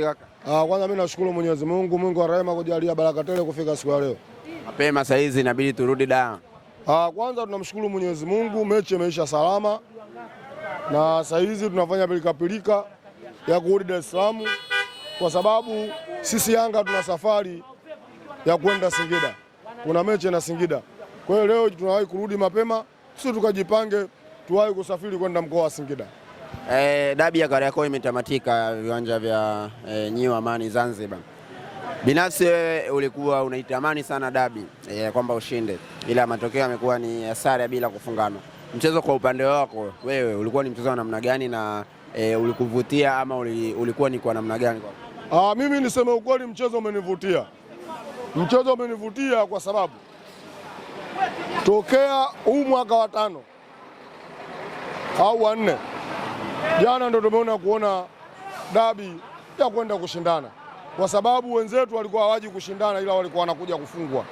kaka? Kwanza mimi nashukuru Mwenyezi Mungu, Mungu wa rehema kujalia baraka tele kufika siku ya leo. Mapema saa hizi inabidi turudi Dar. Kwanza tunamshukuru Mwenyezi Mungu, mechi imeisha salama. Na saa hizi tunafanya pilika ya kurudi Dar es Salaam kwa sababu sisi Yanga tuna safari ya kwenda Singida. Kuna mechi na Singida. Kwa hiyo leo tunawahi kurudi mapema, sisi tukajipange tuwahi kusafiri kwenda mkoa wa Singida. Dabi ya Kariakoo imetamatika viwanja vya New Amani Zanzibar. Binafsi ulikuwa unaitamani sana dabi kwamba ushinde, ila matokeo yamekuwa ni sare bila kufungana. Mchezo kwa upande wako wewe ulikuwa ni mchezo wa namna gani na ulikuvutia ama ulikuwa ni kwa namna gani? Mimi niseme ukweli, mchezo umenivutia. Mchezo umenivutia kwa sababu tokea huu mwaka wa 5 au wa 4 jana ndo tumeona kuona dabi ya kwenda kushindana, kwa sababu wenzetu walikuwa hawaji kushindana ila walikuwa wanakuja kufungwa.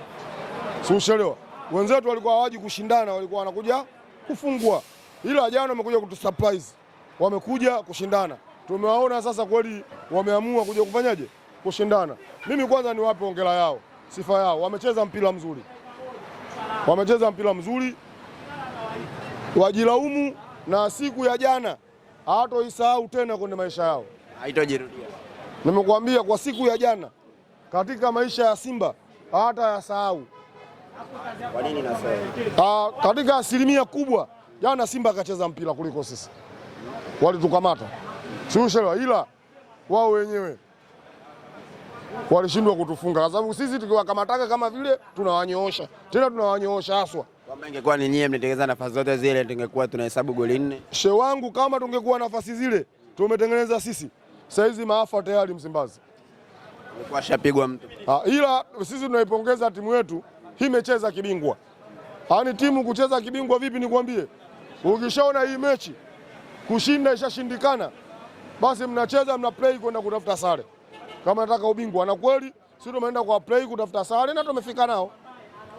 Si ushelewa? Wenzetu walikuwa hawaji kushindana, walikuwa wanakuja kufungwa, ila jana wamekuja kutusurprise, wamekuja kushindana. Tumewaona sasa kweli wameamua kuja kufanyaje, kushindana. Mimi kwanza niwape hongera yao, sifa yao, wamecheza mpira mzuri, wamecheza mpira mzuri, wajilaumu na siku ya jana hawatoisahau tena kwenye maisha yao, haitojirudia. Nimekuambia kwa siku ya jana katika maisha ya Simba hata yasahau. Kwa nini nasema? Katika asilimia kubwa jana Simba akacheza mpira kuliko sisi, walitukamata siushelewa, ila wao wenyewe walishindwa kutufunga, kwa sababu sisi tukiwakamataka kama vile tunawanyoosha, tena tunawanyoosha haswa. Kama ingekuwa ni nyie mlitengeneza nafasi zote zile tungekuwa tunahesabu goli 4. Shehe wangu, kama tungekuwa nafasi zile tumetengeneza sisi, saizi maafa tayari Msimbazi. Ilikuwa shapigwa mtu. Ila sisi tunaipongeza timu yetu, hii imecheza kibingwa. Yaani timu kucheza kibingwa vipi nikwambie? Ukishaona hii mechi kushinda ishashindikana, basi mnacheza mna play kwenda kutafuta sare. Kama nataka ubingwa, na kweli sisi tumeenda kwa play kutafuta sare na tumefika nao.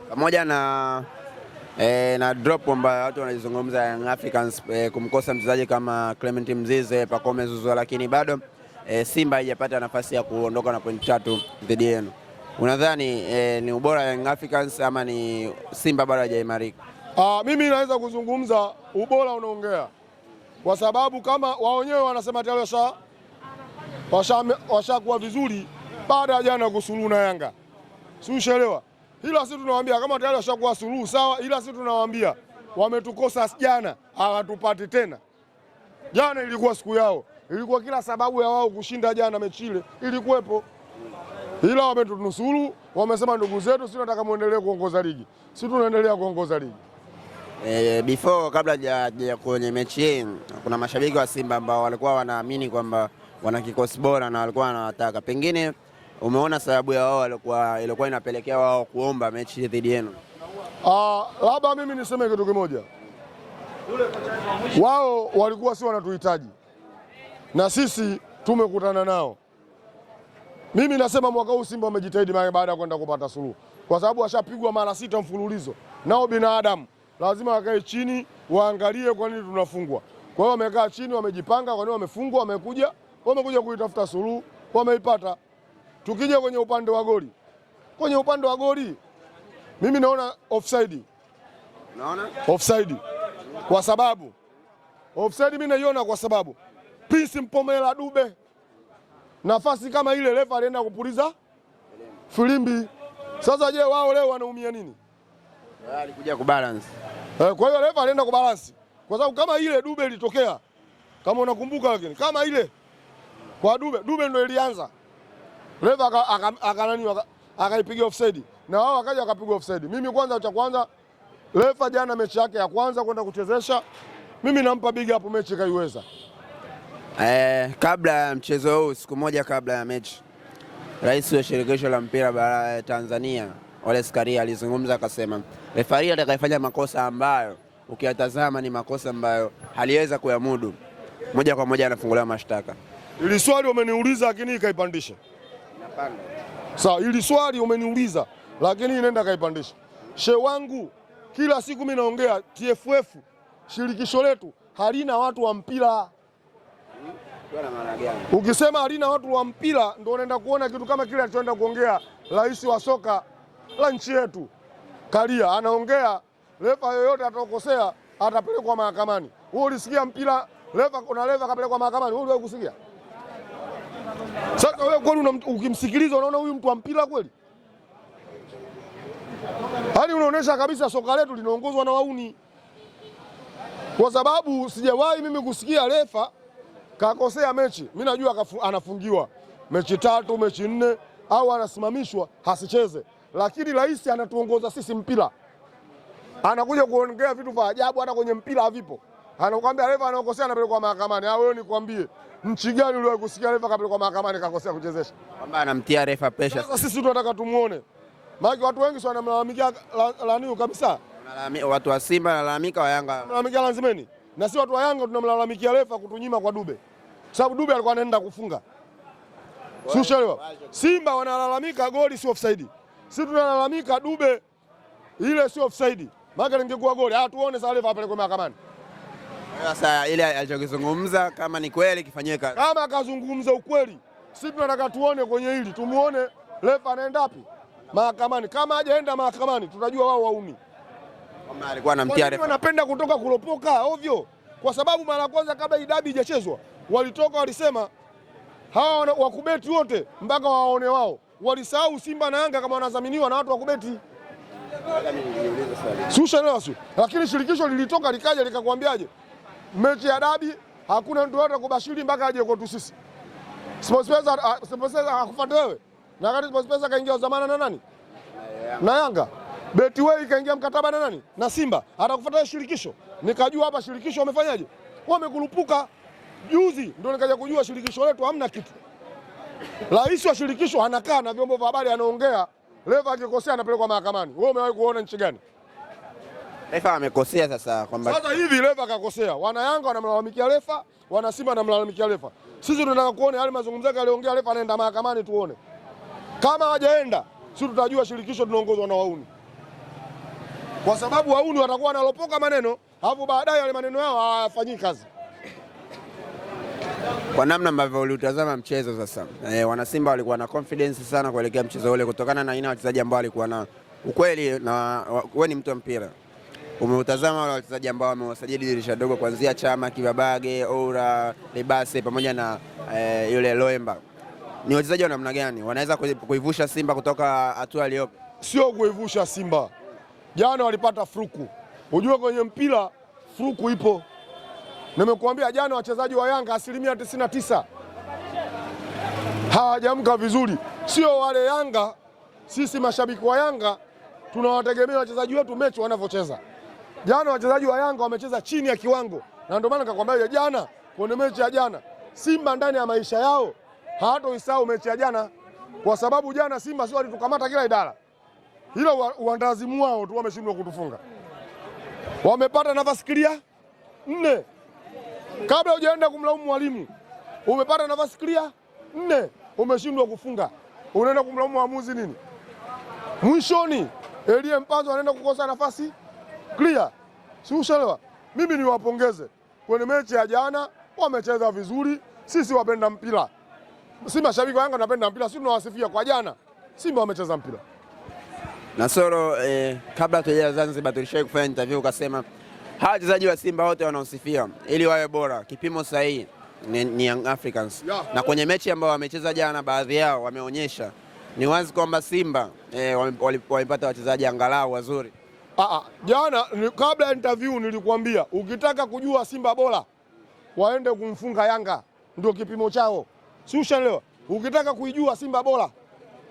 Pamoja na drop ambayo watu wanazungumza Young Africans kumkosa mchezaji kama Clement Mzize, Pacome Zouzoua, lakini bado Simba haijapata nafasi ya kuondoka na point 3 dhidi yenu. Unadhani ni ubora wa Young Africans ama ni Simba bado hajaimarika? Mimi naweza kuzungumza ubora unaongea, kwa sababu kama wao wenyewe wanasema tayari washakuwa vizuri baada ya jana kusuluhu na Yanga. Si ushelewa? Ila sisi tunawaambia kama tayari washakuwa suluhu sawa, ila sisi tunawaambia wametukosa jana, hawatupati tena. Jana ilikuwa siku yao, ilikuwa kila sababu ya wao kushinda jana, mechi ile ilikuwepo, ila wametunusuru, wamesema ndugu zetu, sisi tunataka muendelee kuongoza ligi. Sisi tunaendelea kuongoza ligi. Before kabla ya kwenye mechi hii kuna mashabiki wa Simba ambao walikuwa wanaamini kwamba wana kikosi bora na walikuwa wanawataka. Pengine umeona sababu ya wao ilikuwa inapelekea wao kuomba mechi dhidi yenu? Labda mimi niseme kitu kimoja. Wao walikuwa si wanatuhitaji na sisi tumekutana nao. Mimi nasema mwaka huu Simba wamejitahidi baada ya kwenda kupata suluhu, kwa sababu washapigwa mara 6 mfululizo. Nao binadamu lazima wakae chini waangalie kwa nini tunafungwa. Kwa hiyo wamekaa chini, wamejipanga kwa nini wamefungwa, wamekuja kuitafuta suluhu, wameipata. Tukija kwenye upande wa goli, mimi naona offside. Naona offside kwa sababu mimi naiona kwa sababu Prince Mpomela Dube nafasi kama ile refa alienda kupuliza filimbi. Sasa je, wao leo wanaumia nini? Alikuja kubalance. Kwa hiyo refa alienda kubalance, kwa sababu kama ile Dube ilitokea, kama unakumbuka, lakini kama ile kwa Dube ndio ilianza, refa akaipiga offside na wao wakaja wakapiga offside. Mimi kwanza refa jana mechi yake ya kwanza kwenda kuchezesha, mimi nampa big up, mechi kaiweza. Kabla ya mchezo huu, siku moja kabla ya mechi, Rais wa Shirikisho la Mpira bara Tanzania Wallace Karia alizungumza akasema refari atakayefanya makosa ambayo ukiyatazama ni makosa ambayo haliweza kuyamudu, moja kwa moja anafunguliwa mashtaka. Ili swali umeniuliza lakini ikaipandisha. Inapanda. Sawa, ili swali umeniuliza lakini inaenda kaipandisha. Shehe wangu, kila siku mimi naongea TFF shirikisho letu halina watu wa mpira. Ukisema halina watu wa mpira ndio unaenda kuona kitu kama kile alichoenda kuongea rais wa soka la nchi yetu Karia, anaongea refa yoyote atakosea atapelekwa mahakamani. Wewe ulisikia mpira refa akapelekwa mahakamani? Wewe uliwahi kusikia? Sasa wewe kweli ukimsikiliza unaona huyu mtu wa mpira kweli? Hali unaonesha kabisa soka letu linaongozwa na wauni. Kwa sababu sijawahi mimi kusikia refa kakosea mechi. Mimi najua anafungiwa mechi 3, mechi 4 au anasimamishwa hasicheze. Lakini rais anatuongoza sisi mpira. Anakuja kuongea vitu vya ajabu hata kwenye mpira havipo. Anakuambia refa anakosea anapelekwa mahakamani. Wewe nikwambie nchi gani uliwahi kusikia refa kapelekwa mahakamani kakosea kuchezesha? Kwamba anamtia refa pressure. Sasa sisi tunataka tumuone. Maana watu wengi sana wanamlalamikia laniu kabisa. Watu wa Simba wanalalamika, wa Yanga wanamlalamikia Lanzimeni. Na si watu wa Yanga tunamlalamikia refa kutunyima kwa Dube. Sababu Dube alikuwa anaenda kufunga. Si ushelewa? Simba wanalalamika goli si offside. Sisi tunalalamika Dube ile si offside. Maana ingekuwa goli. Tuone sasa refa apelekwe mahakamani. Sasa ile alichokizungumza kama ni kweli kifanyike. Kama akazungumza ukweli, sisi tunataka tuone kwenye hili, tumuone refa anaenda wapi? Mahakamani. Kama hajaenda mahakamani tutajua wao wauni. Kama alikuwa anamtia refa. Wanapenda kutoka kulopoka ovyo. Kwa sababu mara kwanza kabla hii dabi haijachezwa, walitoka walisema hawa wakubeti wote mpaka waone wao. Walisahau Simba na Yanga kama wanadhaminiwa na watu wakubeti. Susha leo sio. Lakini shirikisho lilitoka likaja likakwambiaje? Mechi ya dabi hakuna mtu yote kubashiri mpaka aje kwetu sisi. SportPesa hakufuata wewe. Na wakati SportPesa kaingia zamana na nani? Na Yanga. Betway kaingia mkataba na nani? Na Simba. Atakufuata shirikisho. Nikajua hapa shirikisho wamefanyaje? Wamekulupuka. Juzi ndio nikaja kujua shirikisho letu hamna kitu. Rais wa shirikisho anakaa na vyombo vya habari anaongea, refa akikosea anapelekwa mahakamani. Wewe umewahi kuona nchi gani? Refa amekosea sasa kwamba sasa hivi refa kakosea. Wana Yanga wanamlalamikia refa, wana Simba wanamlalamikia refa. Sisi tunataka kuona yale mazungumzo yake aliongea refa anaenda mahakamani tuone. Kama hajaenda, sisi tutajua shirikisho tunaongozwa na wauni. Kwa sababu wauni watakuwa wanalopoka maneno, alafu baadaye wale maneno yao hayafanyi kazi. Kwa namna ambavyo uliutazama mchezo sasa, wana Simba walikuwa na confidence sana kuelekea mchezo ule kutokana na aina wachezaji ambao walikuwa nao. Ukweli na wewe ni mtu wa mpira. Umeutazama wale wachezaji ambao wamewasajili dirisha dogo kuanzia Chama, Kibabage, Oura, Lebase pamoja na yule Loemba. Ni wachezaji wa namna gani? Wanaweza kuivusha Simba kutoka hatua iliyopo? Sio kuivusha Simba. Jana walipata furuku. Unajua kwenye mpira furuku ipo. Nimekuambia jana wachezaji wa Yanga 99% hawajamka vizuri. Sio wale Yanga, sisi mashabiki wa Yanga tunawategemea wachezaji wetu mechi wanavyocheza. Jana wachezaji wa Yanga wamecheza chini ya kiwango. Na ndio maana nikakwambia jana kwenye mechi ya jana Simba ndani ya maisha yao hawatoisahau mechi ya jana, kwa sababu jana Simba sio walitukamata kila idara. Hilo uandazimu wao tu wameshindwa kutufunga. Wamepata nafasi clear 4. Kabla hujaenda kumlaumu mwalimu, umepata nafasi clear 4, umeshindwa kufunga. Unaenda kumlaumu mwamuzi nini? Mwishoni Elie Mpanzo anaenda kukosa nafasi clear. Si ushelewa? Mimi niwapongeze. Kwenye mechi ya jana wamecheza vizuri. Sisi wapenda mpira. Si mashabiki wa Yanga tunapenda mpira, sisi tunawasifia kwa jana. Simba wamecheza mpira. Nasoro kabla tujaja Zanzibar tulishawahi kufanya interview ukasema hawa wachezaji wa Simba wote wanaosifia ili wawe bora, kipimo sahihi ni Young Africans. Na kwenye mechi ambayo wamecheza jana baadhi yao wameonyesha ni wazi kwamba Simba walipata wachezaji angalau wazuri. Jana kabla ya interview nilikwambia ukitaka kujua Simba bora waende kumfunga Yanga, ndio kipimo chao. Si ushaelewa? Ukitaka kuijua Simba bora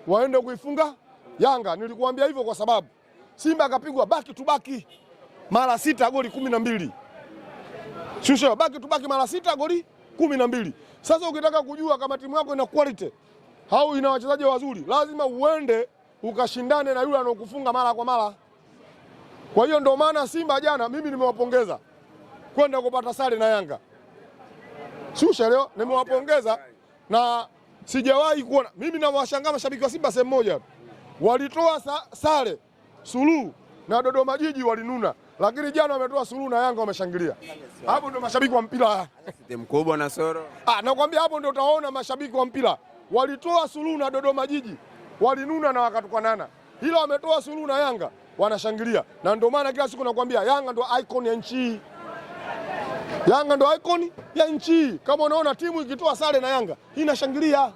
waende kuifunga Yanga. Nilikuambia hivyo kwa sababu Simba akapigwa baki tu baki mara 6 goli 12. Shusha baki tu baki mara 6 goli 12. Sasa ukitaka kujua kama timu yako ina quality au ina wachezaji wazuri, lazima uende ukashindane na yule anokufunga mara kwa mara. Kwa hiyo ndio maana Simba jana mimi nimewapongeza kwenda kupata sare na Yanga. Shusha leo nimewapongeza na sijawahi kuona. Mimi nawashangaa mashabiki wa Simba sehemu moja. Walitoa sare Suluhu na Dodoma Jiji walinuna. lakini jana wametoa suluhu na Yanga wameshangilia. Hapo ndio mashabiki wa mpira. Timu kubwa na Soro. Nakwambia hapo ndio utaona mashabiki wa mpira. Walitoa suluhu na Dodoma Jiji, walinuna na wakatukwanana. Hilo wametoa suluhu na Yanga, wanashangilia. Na ndio maana kila siku nakwambia Yanga ndio icon ya nchi. Yanga ndio icon ya nchi. Kama unaona timu ikitoa sare na Yanga, inashangilia.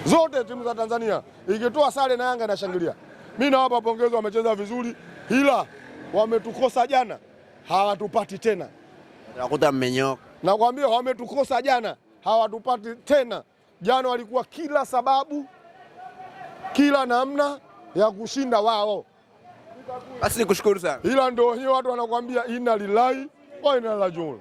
Zote timu za Tanzania ikitoa sare na Yanga inashangilia. Mimi nawapa pongezi, wamecheza vizuri, ila wametukosa jana, hawatupati tena. Nakuta mmenyoka. Nakwambia wametukosa jana, hawatupati tena. Jana walikuwa kila sababu, kila namna ya kushinda wao. Basi nikushukuru sana. Ila ndio hiyo watu wanakuambia inna lillahi wa inna ilaihi rajiun.